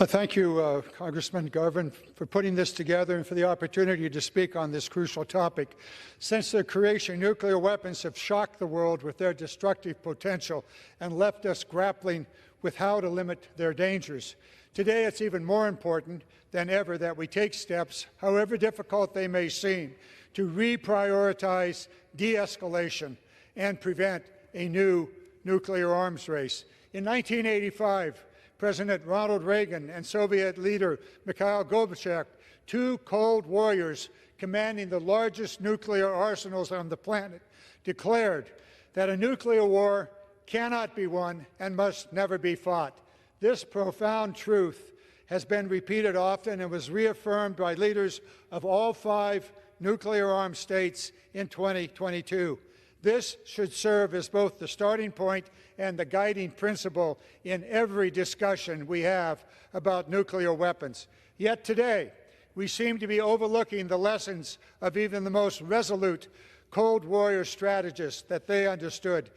Thank you, Congressman Garvin, for putting this together and for the opportunity to speak on this crucial topic. Since their creation, nuclear weapons have shocked the world with their destructive potential and left us grappling with how to limit their dangers. Today, it's even more important than ever that we take steps, however difficult they may seem, to reprioritize de-escalation and prevent a new nuclear arms race. In 1985, President Ronald Reagan and Soviet leader Mikhail Gorbachev, two Cold Warriors commanding the largest nuclear arsenals on the planet, declared that a nuclear war cannot be won and must never be fought. This profound truth has been repeated often and was reaffirmed by leaders of all 5 nuclear-armed states in 2022. This should serve as both the starting point and the guiding principle in every discussion we have about nuclear weapons. Yet today, we seem to be overlooking the lessons of even the most resolute Cold Warrior strategists that they understood.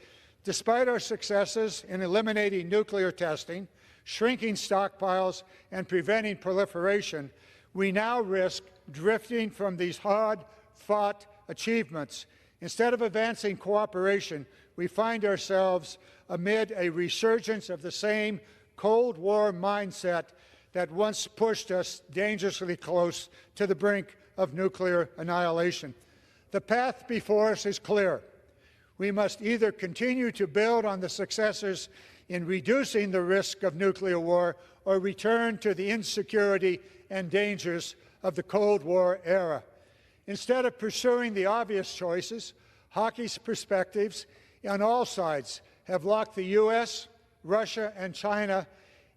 Despite our successes in eliminating nuclear testing, shrinking stockpiles, and preventing proliferation, we now risk drifting from these hard-fought achievements. Instead of advancing cooperation, we find ourselves amid a resurgence of the same Cold War mindset that once pushed us dangerously close to the brink of nuclear annihilation. The path before us is clear. We must either continue to build on the successes in reducing the risk of nuclear war or return to the insecurity and dangers of the Cold War era. Instead of pursuing the obvious choices, hockey's perspectives on all sides have locked the U.S., Russia, and China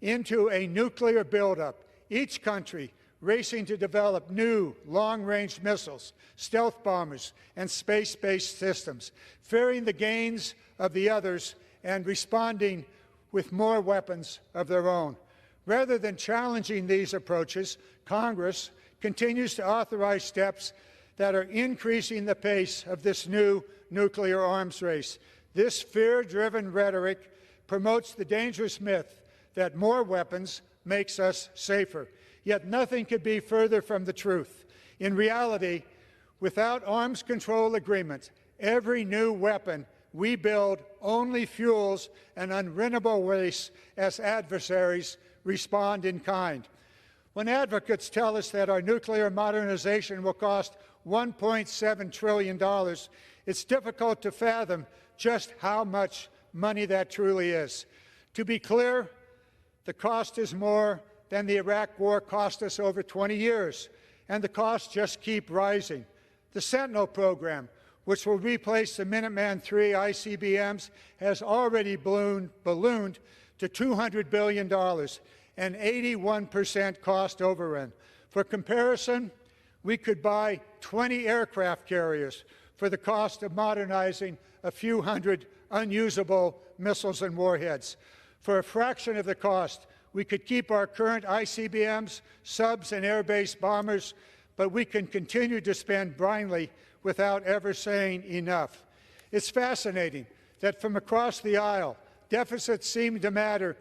into a nuclear buildup, each country racing to develop new long-range missiles, stealth bombers, and space-based systems, fearing the gains of the others and responding with more weapons of their own. Rather than challenging these approaches, Congress continues to authorize steps that are increasing the pace of this new nuclear arms race. This fear-driven rhetoric promotes the dangerous myth that more weapons makes us safer. Yet nothing could be further from the truth. In reality, without arms control agreements, every new weapon we build only fuels an unwinnable race as adversaries respond in kind. When advocates tell us that our nuclear modernization will cost $1.7 trillion, it's difficult to fathom just how much money that truly is. To be clear, the cost is more than the Iraq War cost us over 20 years, and the costs just keep rising. The Sentinel program, which will replace the Minuteman III ICBMs, has already ballooned to $200 billion, an 81% cost overrun. For comparison, we could buy 20 aircraft carriers for the cost of modernizing a few hundred unusable missiles and warheads. For a fraction of the cost, we could keep our current ICBMs, subs, and air-based bombers, but we can continue to spend blindly without ever saying enough. It's fascinating that from across the aisle, deficits seem to matter,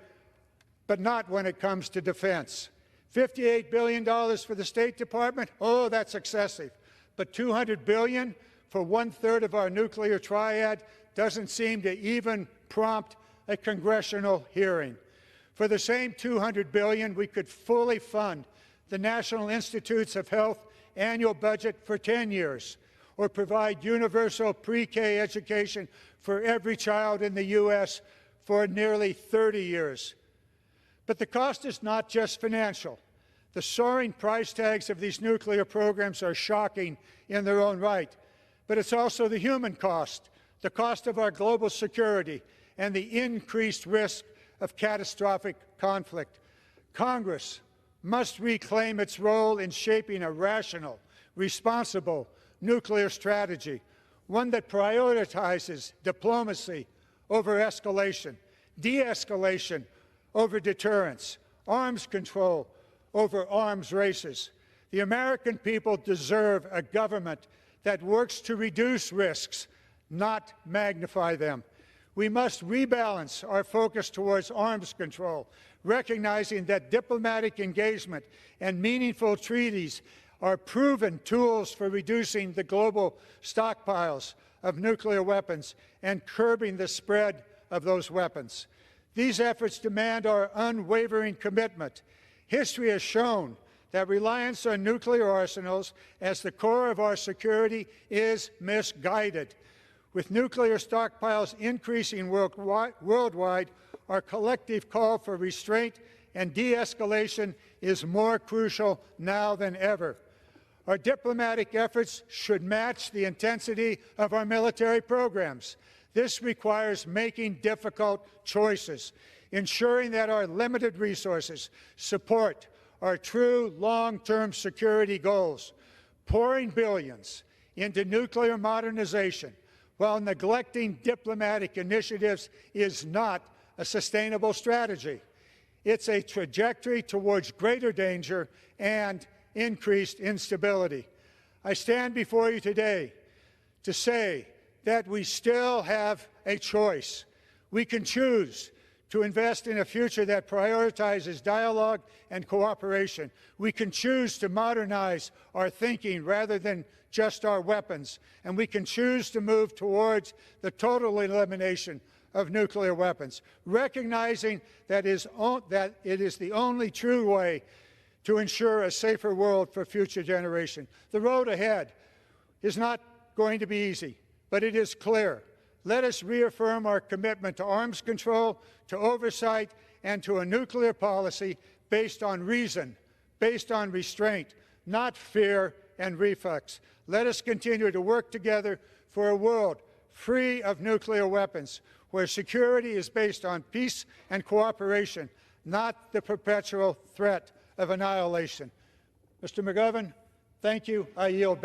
but not when it comes to defense. $58 billion for the State Department? Oh, that's excessive. But $200 billion for 1/3 of our nuclear triad doesn't seem to even prompt a congressional hearing. For the same $200 billion, we could fully fund the National Institutes of Health annual budget for 10 years, or provide universal pre-K education for every child in the U.S. for nearly 30 years. But the cost is not just financial. The soaring price tags of these nuclear programs are shocking in their own right. But it's also the human cost, the cost of our global security, and the increased risk of catastrophic conflict. Congress must reclaim its role in shaping a rational, responsible nuclear strategy, one that prioritizes diplomacy over escalation, de-escalation over deterrence, arms control over arms races. The American people deserve a government that works to reduce risks, not magnify them. We must rebalance our focus towards arms control, recognizing that diplomatic engagement and meaningful treaties are proven tools for reducing the global stockpiles of nuclear weapons and curbing the spread of those weapons. These efforts demand our unwavering commitment. History has shown that reliance on nuclear arsenals as the core of our security is misguided. With nuclear stockpiles increasing worldwide, our collective call for restraint and de-escalation is more crucial now than ever. Our diplomatic efforts should match the intensity of our military programs. This requires making difficult choices, ensuring that our limited resources support our true long-term security goals. Pouring billions into nuclear modernization while neglecting diplomatic initiatives is not a sustainable strategy. It's a trajectory towards greater danger and increased instability. I stand before you today to say that we still have a choice. We can choose to invest in a future that prioritizes dialogue and cooperation. We can choose to modernize our thinking rather than just our weapons. And we can choose to move towards the total elimination of nuclear weapons, recognizing that it is the only true way to ensure a safer world for future generations. The road ahead is not going to be easy, but it is clear. Let us reaffirm our commitment to arms control, to oversight, and to a nuclear policy based on reason, based on restraint, not fear and reflex. Let us continue to work together for a world free of nuclear weapons, where security is based on peace and cooperation, not the perpetual threat of annihilation. Mr. McGovern, thank you. I yield back.